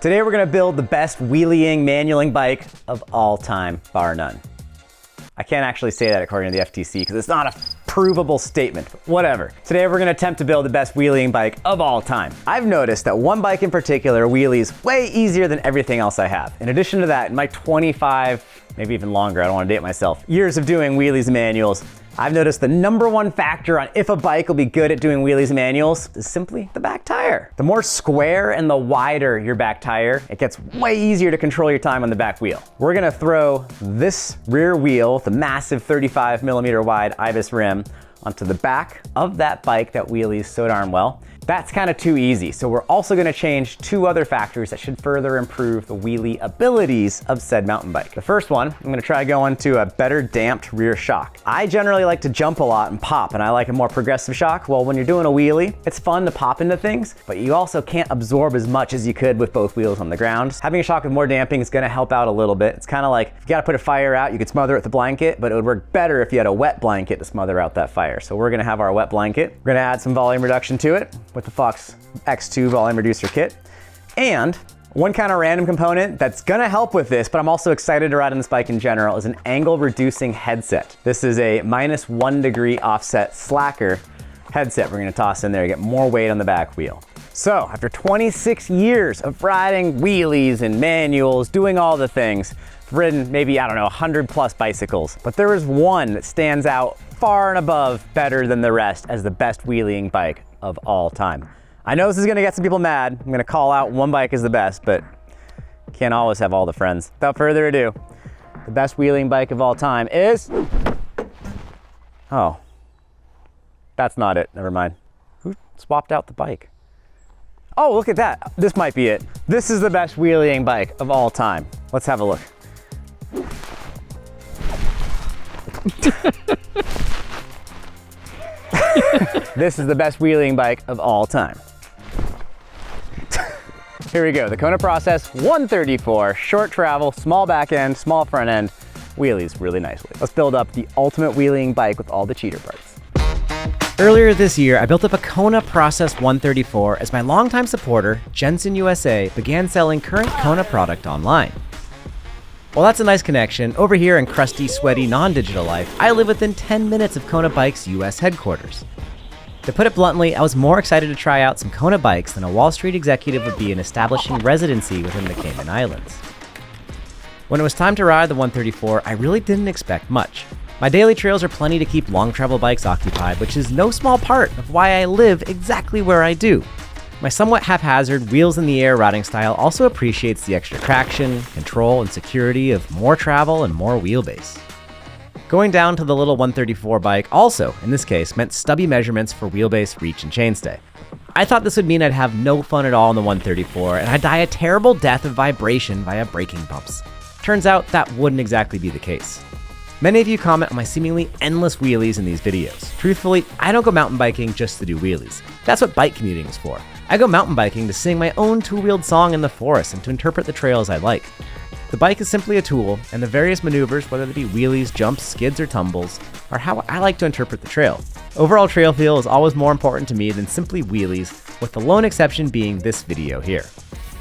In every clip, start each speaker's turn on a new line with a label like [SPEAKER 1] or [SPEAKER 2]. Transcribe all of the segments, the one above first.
[SPEAKER 1] Today we're gonna build the best wheeling manualing bike of all time, bar none. I can't actually say that according to the FTC because it's not a provable statement, but whatever. Today we're gonna attempt to build the best wheeling bike of all time. I've noticed that one bike in particular wheelies way easier than everything else I have. In addition to that, in my 25, maybe even longer, I don't wanna date myself, years of doing wheelies and manuals, I've noticed the number one factor on if a bike will be good at doing wheelies and manuals is simply the back tire. The more square and the wider your back tire, it gets way easier to control your time on the back wheel. We're gonna throw this rear wheel, the massive 35mm wide IBIS rim, onto the back of that bike that wheelies so darn well. That's kind of too easy, so we're also gonna change two other factors that should further improve the wheelie abilities of said mountain bike. The first one, I'm gonna try going to a better damped rear shock. I generally like to jump a lot and pop, and I like a more progressive shock. Well, when you're doing a wheelie, it's fun to pop into things, but you also can't absorb as much as you could with both wheels on the ground. Having a shock with more damping is gonna help out a little bit. It's kind of like, if you gotta put a fire out, you could smother it with a blanket, but it would work better if you had a wet blanket to smother out that fire. So we're gonna have our wet blanket. We're gonna add some volume reduction to it with the Fox X2 volume reducer kit. And one kind of random component that's gonna help with this, but I'm also excited to ride on this bike in general, is an angle reducing headset. This is a -1 degree offset slacker headset we're gonna toss in there to get more weight on the back wheel. So after 26 years of riding wheelies and manuals, doing all the things, I've ridden maybe, I don't know, 100 plus bicycles, but there is one that stands out far and above better than the rest as the best wheeling bike of all time. I know this is gonna get some people mad. I'm gonna call out one bike as the best, but can't always have all the friends. Without further ado, the best wheeling bike of all time is... Oh, that's not it, never mind. Who swapped out the bike? Oh, look at that, this might be it. This is the best wheeling bike of all time. Let's have a look. This is the best wheeling bike of all time. Here we go, the Kona Process 134, short travel, small back end, small front end, wheelies really nicely. Let's build up the ultimate wheeling bike with all the cheater parts.
[SPEAKER 2] Earlier this year, I built up a Kona Process 134 as my longtime supporter, Jensen USA, began selling current Kona product online. While that's a nice connection, over here in crusty, sweaty, non-digital life, I live within 10 minutes of Kona Bike's US headquarters. To put it bluntly, I was more excited to try out some Kona bikes than a Wall Street executive would be in establishing residency within the Cayman Islands. When it was time to ride the 134, I really didn't expect much. My daily trails are plenty to keep long travel bikes occupied, which is no small part of why I live exactly where I do. My somewhat haphazard, wheels in the air riding style also appreciates the extra traction, control, and security of more travel and more wheelbase. Going down to the little 134 bike also, in this case, meant stubby measurements for wheelbase, reach, and chainstay. I thought this would mean I'd have no fun at all on the 134, and I'd die a terrible death of vibration via braking bumps. Turns out that wouldn't exactly be the case. Many of you comment on my seemingly endless wheelies in these videos. Truthfully, I don't go mountain biking just to do wheelies. That's what bike commuting is for. I go mountain biking to sing my own two-wheeled song in the forest and to interpret the trails I like. The bike is simply a tool, and the various maneuvers, whether they be wheelies, jumps, skids, or tumbles, are how I like to interpret the trail. Overall trail feel is always more important to me than simply wheelies, with the lone exception being this video here.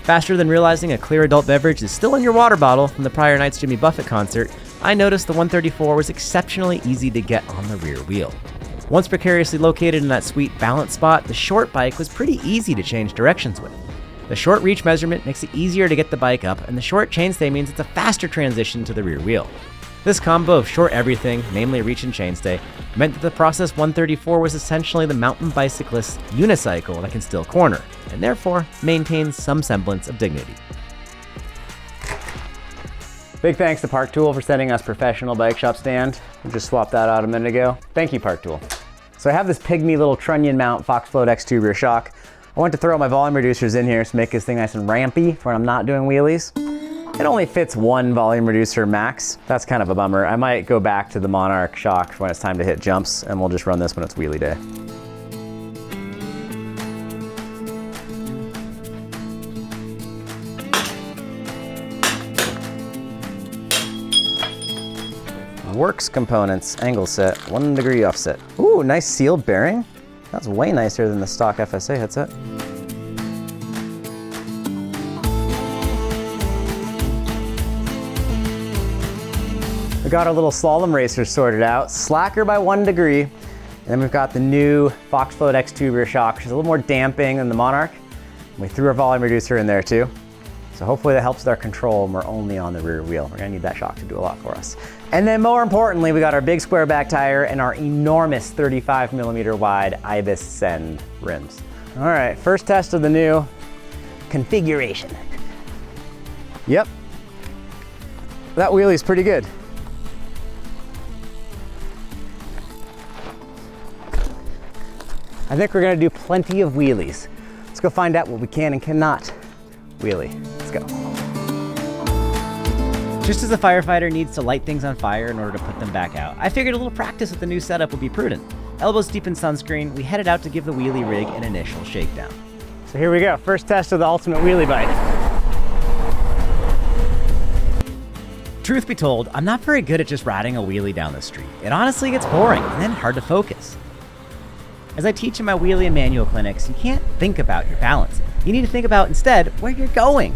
[SPEAKER 2] Faster than realizing a clear adult beverage is still in your water bottle from the prior night's Jimmy Buffett concert, I noticed the 134 was exceptionally easy to get on the rear wheel. Once precariously located in that sweet balance spot, the short bike was pretty easy to change directions with. The short reach measurement makes it easier to get the bike up, and the short chainstay means it's a faster transition to the rear wheel. This combo of short everything, namely reach and chainstay, meant that the Process 134 was essentially the mountain bicyclist's unicycle that can still corner, and therefore maintains some semblance of dignity.
[SPEAKER 1] Big thanks to Park Tool for sending us professional bike shop stand. We just swapped that out a minute ago. Thank you, Park Tool. So I have this pygmy little trunnion mount Fox Float X2 rear shock. I went to throw my volume reducers in here to make this thing nice and rampy for when I'm not doing wheelies. It only fits one volume reducer max. That's kind of a bummer. I might go back to the Monarch shock when it's time to hit jumps, and we'll just run this when it's wheelie day. Works components, angle set, 1 degree offset. Ooh, nice sealed bearing. That's way nicer than the stock FSA headset. We got our little slalom racers sorted out. Slacker by 1 degree. And then we've got the new Fox Float X tubular shock, which is a little more damping than the Monarch. And we threw our volume reducer in there too. So hopefully that helps with our control when we're only on the rear wheel. We're gonna need that shock to do a lot for us. And then more importantly, we got our big square back tire and our enormous 35mm wide Ibis Send rims. All right, first test of the new configuration. Yep, that wheelie's pretty good. I think we're gonna do plenty of wheelies. Let's go find out what we can and cannot wheelie. Let's go.
[SPEAKER 2] Just as a firefighter needs to light things on fire in order to put them back out, I figured a little practice with the new setup would be prudent. Elbows deep in sunscreen, we headed out to give the wheelie rig an initial shakedown.
[SPEAKER 1] So here we go, first test of the ultimate wheelie bike.
[SPEAKER 2] Truth be told, I'm not very good at just riding a wheelie down the street. It honestly gets boring and then hard to focus. As I teach in my wheelie and manual clinics, you can't think about your balance. You need to think about instead where you're going.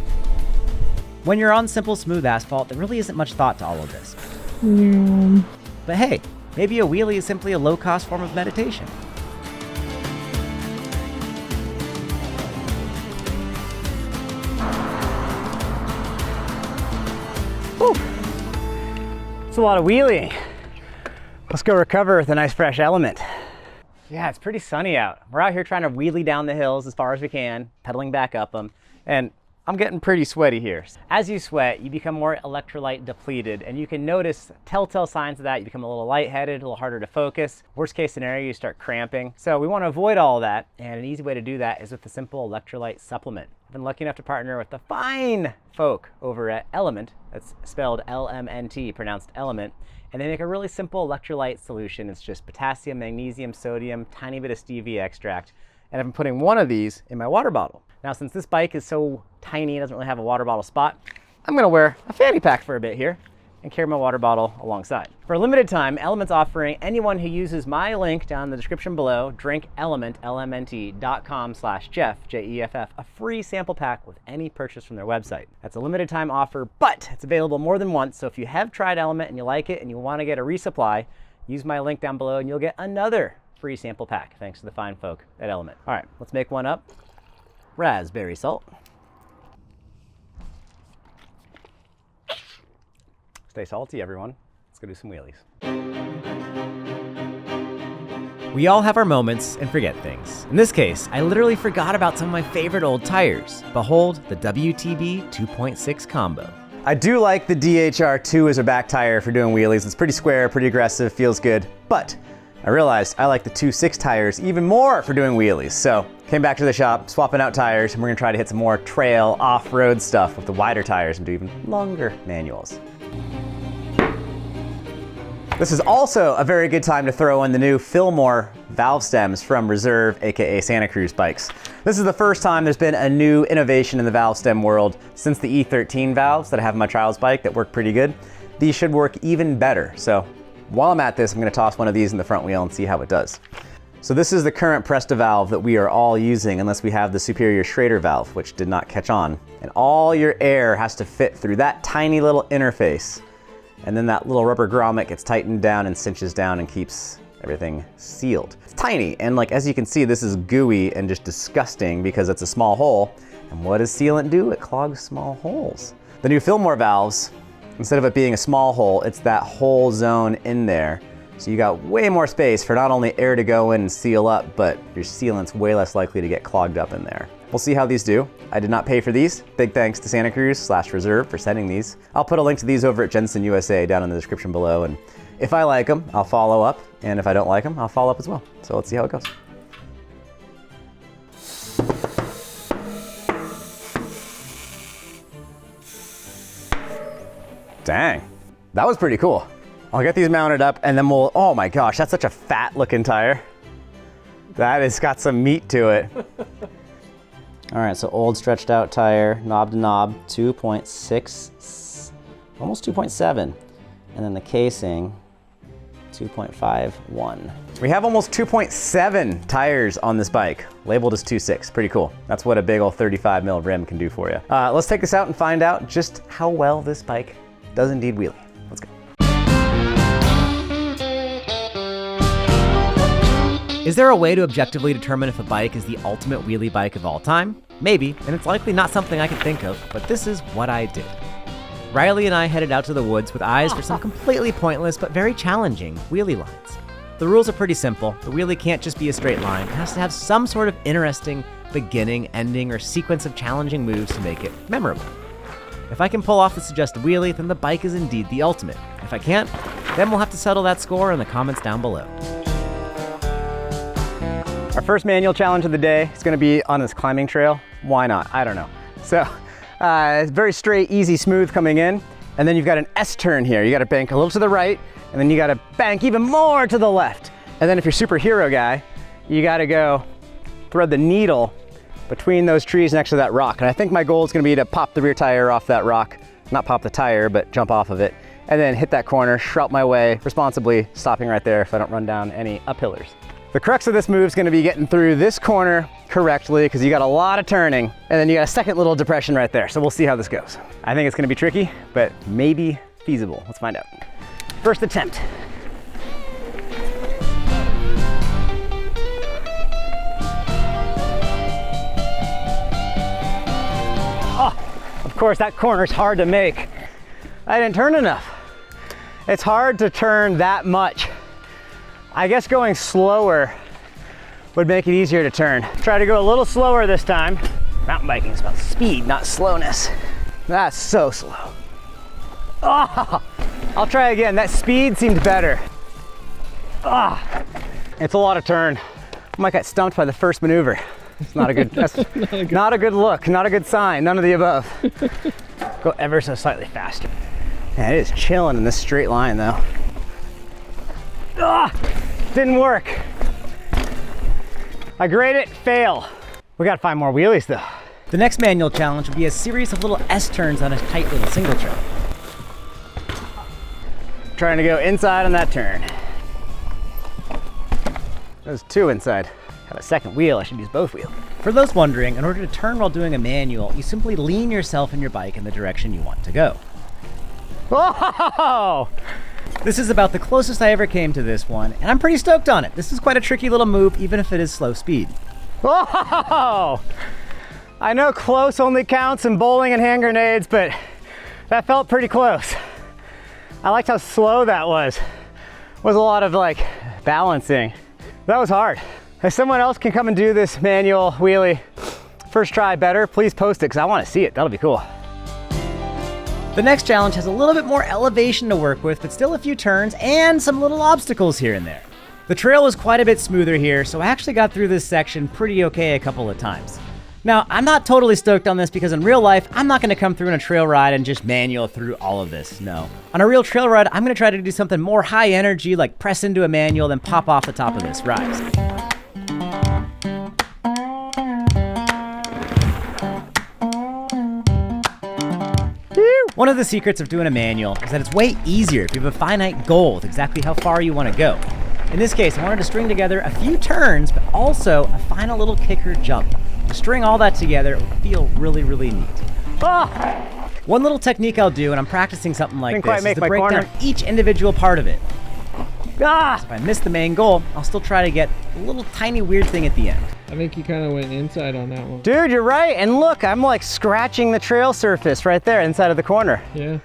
[SPEAKER 2] When you're on simple, smooth asphalt, there really isn't much thought to all of this. But hey, maybe a wheelie is simply a low-cost form of meditation.
[SPEAKER 1] Whew. It's a lot of wheeling. Let's go recover with a nice fresh Element. Yeah, it's pretty sunny out. We're out here trying to wheelie down the hills as far as we can, pedaling back up them, and I'm getting pretty sweaty here. As you sweat, you become more electrolyte depleted, and you can notice telltale signs of that. You become a little lightheaded, a little harder to focus. Worst case scenario, you start cramping. So we want to avoid all of that, and an easy way to do that is with a simple electrolyte supplement. I've been lucky enough to partner with the fine folk over at Element, that's spelled L-M-N-T, pronounced Element, and they make a really simple electrolyte solution. It's just potassium, magnesium, sodium, tiny bit of stevia extract, and I've been putting one of these in my water bottle. Now, since this bike is so tiny, it doesn't really have a water bottle spot, I'm gonna wear a fanny pack for a bit here and carry my water bottle alongside. For a limited time, Element's offering anyone who uses my link down in the description below, drinkelement, lmnt.com/Jeff, J-E-F-F, a free sample pack with any purchase from their website. That's a limited time offer, but it's available more than once, so if you have tried Element and you like it and you wanna get a resupply, use my link down below and you'll get another free sample pack, thanks to the fine folk at Element. All right, let's make one up. Raspberry salt. Stay salty, everyone. Let's go do some wheelies.
[SPEAKER 2] We all have our moments and forget things. In this case, I literally forgot about some of my favorite old tires. Behold, the WTB 2.6 combo.
[SPEAKER 1] I do like the DHR2 as a back tire for doing wheelies. It's pretty square, pretty aggressive, feels good, but I realized I like the 2.6 tires even more for doing wheelies. So came back to the shop, swapping out tires, and we're gonna try to hit some more trail, off-road stuff with the wider tires and do even longer manuals. This is also a very good time to throw in the new Fillmore valve stems from Reserve, aka Santa Cruz bikes. This is the first time there's been a new innovation in the valve stem world since the E13 valves that I have in my trials bike that work pretty good. These should work even better. So while I'm at this, I'm gonna toss one of these in the front wheel and see how it does. So this is the current Presta valve that we are all using unless we have the superior Schrader valve, which did not catch on. And all your air has to fit through that tiny little interface. And then that little rubber grommet gets tightened down and cinches down and keeps everything sealed. It's tiny, and like as you can see, this is gooey and just disgusting because it's a small hole. And what does sealant do? It clogs small holes. The new Fillmore valves, instead of it being a small hole, it's that whole zone in there. So you got way more space for not only air to go in and seal up, but your sealant's way less likely to get clogged up in there. We'll see how these do. I did not pay for these. Big thanks to Santa Cruz/Reserve for sending these. I'll put a link to these over at Jensen USA down in the description below. And if I like them, I'll follow up. And if I don't like them, I'll follow up as well. So let's see how it goes. Dang, that was pretty cool. I'll get these mounted up and then we'll, oh my gosh, that's such a fat looking tire. That has got some meat to it. All right, so old stretched out tire, knob to knob, 2.6, almost 2.7. And then the casing, 2.51. We have almost 2.7 tires on this bike, labeled as 2.6, pretty cool. That's what a big old 35 mil rim can do for you. Let's take this out and find out just how well this bike does indeed wheelie. Let's go.
[SPEAKER 2] Is there a way to objectively determine if a bike is the ultimate wheelie bike of all time? Maybe, and it's likely not something I could think of, but this is what I did. Riley and I headed out to the woods with eyes for some completely pointless but very challenging wheelie lines. The rules are pretty simple. The wheelie can't just be a straight line. It has to have some sort of interesting beginning, ending, or sequence of challenging moves to make it memorable. If I can pull off the suggested wheelie, then the bike is indeed the ultimate. If I can't, then we'll have to settle that score in the comments down below.
[SPEAKER 1] Our first manual challenge of the day is gonna be on this climbing trail. Why not? I don't know. So, it's very straight, easy, smooth coming in. And then you've got an S-turn here. You gotta bank a little to the right, and then you gotta bank even more to the left. And then if you're superhero guy, you gotta go thread the needle between those trees next to that rock. And I think my goal is gonna be to pop the rear tire off that rock. Not pop the tire, but jump off of it. And then hit that corner, shroud my way responsibly, stopping right there if I don't run down any uphillers. The crux of this move is gonna be getting through this corner correctly, because you got a lot of turning, and then you got a second little depression right there. So we'll see how this goes. I think it's gonna be tricky, but maybe feasible. Let's find out. First attempt. Oh, of course, that corner's hard to make. I didn't turn enough. It's hard to turn that much. I guess going slower would make it easier to turn. Try to go a little slower this time. Mountain biking is about speed, not slowness. That's so slow. Oh, I'll try again. That speed seemed better. Ah, it's a lot of turn. I might get stumped by the first maneuver. It's not a good, that's not a good look, not a good sign, none of the above. Go ever so slightly faster. Man, it is chilling in this straight line though. Ah, didn't work. I grade it, fail. We gotta find more wheelies though.
[SPEAKER 2] The next manual challenge will be a series of little S-turns on a tight little single trail.
[SPEAKER 1] Trying to go inside on that turn. There's two inside. Have a second wheel, I should use both wheels.
[SPEAKER 2] For those wondering, in order to turn while doing a manual, you simply lean yourself and your bike in the direction you want to go.
[SPEAKER 1] Whoa!
[SPEAKER 2] This is about the closest I ever came to this one, and I'm pretty stoked on it. This is quite a tricky little move, even if it is slow speed.
[SPEAKER 1] Whoa! I know close only counts in bowling and hand grenades, but that felt pretty close. I liked how slow that was. It was a lot of like balancing. That was hard. If someone else can come and do this manual wheelie first try better, please post it because I want to see it. That'll be cool.
[SPEAKER 2] The next challenge has a little bit more elevation to work with, but still a few turns and some little obstacles here and there. The trail was quite a bit smoother here, so I actually got through this section pretty okay a couple of times. Now, I'm not totally stoked on this because in real life, I'm not going to come through in a trail ride and just manual through all of this, no. On a real trail ride, I'm going to try to do something more high energy, like press into a manual, then pop off the top of this rise. One of the secrets of doing a manual is that it's way easier if you have a finite goal with exactly how far you want to go. In this case, I wanted to string together a few turns, but also a final little kicker jump. To string all that together, it would feel really, really neat.
[SPEAKER 1] Ah!
[SPEAKER 2] One little technique I'll do, and I'm practicing something like this, is to break
[SPEAKER 1] corner.
[SPEAKER 2] down each individual part of it.
[SPEAKER 1] Ah!
[SPEAKER 2] So if I miss the main goal, I'll still try to get a little tiny weird thing at the end.
[SPEAKER 3] I think you kind of went inside on that one.
[SPEAKER 1] Dude, you're right. And look, I'm like scratching the trail surface right there inside of the corner.
[SPEAKER 3] Yeah.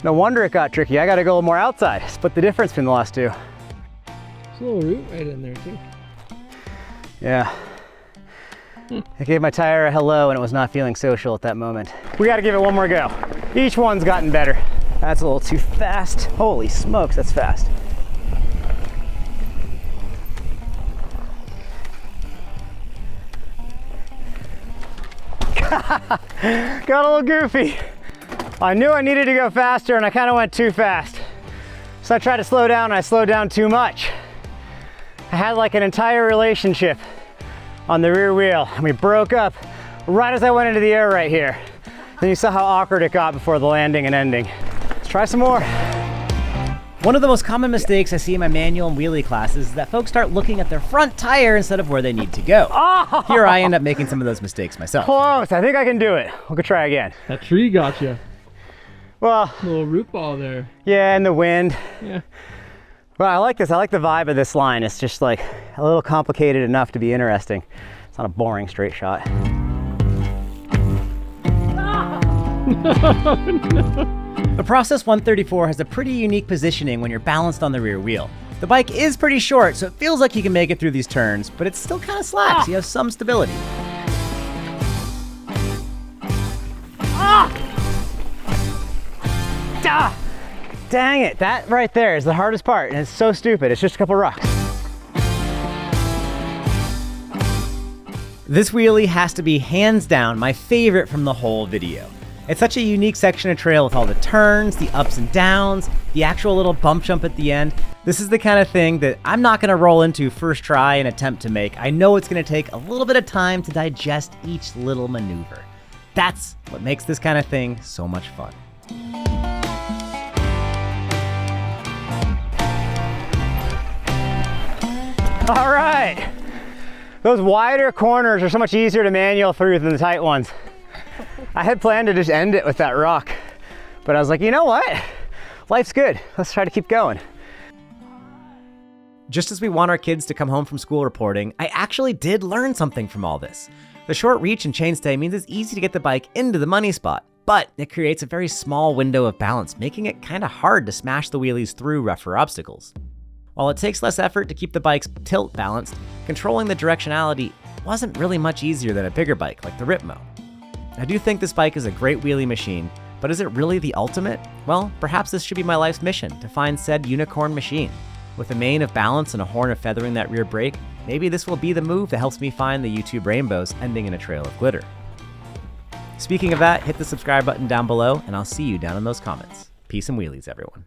[SPEAKER 1] No wonder it got tricky. I got to go more outside. Split the difference between the last two.
[SPEAKER 3] There's a little root right in there too.
[SPEAKER 1] Yeah. I gave my tire a hello and it was not feeling social at that moment. We got to give it one more go. Each one's gotten better. That's a little too fast. Holy smokes, that's fast. Got a little goofy. I knew I needed to go faster and I kind of went too fast. So I tried to slow down and I slowed down too much. I had like an entire relationship on the rear wheel and we broke up right as I went into the air right here. Then you saw how awkward it got before the landing and ending. Let's try some more.
[SPEAKER 2] One of the most common mistakes I see in my manual and wheelie classes is that folks start looking at their front tire instead of where they need to go.
[SPEAKER 1] Oh!
[SPEAKER 2] Here I end up making some of those mistakes myself.
[SPEAKER 1] Close, I think I can do it. We'll go try again.
[SPEAKER 3] That tree got you.
[SPEAKER 1] Well,
[SPEAKER 3] Little root ball there.
[SPEAKER 1] yeah, and the wind.
[SPEAKER 3] Yeah.
[SPEAKER 1] Well, I like this. I like the vibe of this line. It's just like a little complicated enough to be interesting. It's not a boring straight shot.
[SPEAKER 2] The Process 134 has a pretty unique positioning when you're balanced on the rear wheel. The bike is pretty short, so it feels like you can make it through these turns, but it's still kind of slack, so you have some stability.
[SPEAKER 1] Dang it, that right there is the hardest part, and it's so stupid. It's just a couple rocks.
[SPEAKER 2] This wheelie has to be hands down my favorite from the whole video. It's such a unique section of trail with all the turns, the ups and downs, the actual little bump jump at the end. This is the kind of thing that I'm not gonna roll into first try and attempt to make. I know it's gonna take a little bit of time to digest each little maneuver. That's what makes this kind of thing so much fun.
[SPEAKER 1] All right. Those wider corners are so much easier to manual through than the tight ones. I had planned to just end it with that rock, but I was like, you know what? Life's good. Let's try to keep going.
[SPEAKER 2] Just as we want our kids to come home from school reporting, I actually did learn something from all this. The short reach and chainstay means it's easy to get the bike into the money spot, but it creates a very small window of balance, making it kind of hard to smash the wheelies through rougher obstacles. While it takes less effort to keep the bike's tilt balanced, controlling the directionality wasn't really much easier than a bigger bike like the Ripmo. I do think this bike is a great wheelie machine, but is it really the ultimate? Well, perhaps this should be my life's mission, to find said unicorn machine. With a mane of balance and a horn of feathering that rear brake, maybe this will be the move that helps me find the YouTube rainbows ending in a trail of glitter. Speaking of that, hit the subscribe button down below, and I'll see you down in those comments. Peace and wheelies, everyone.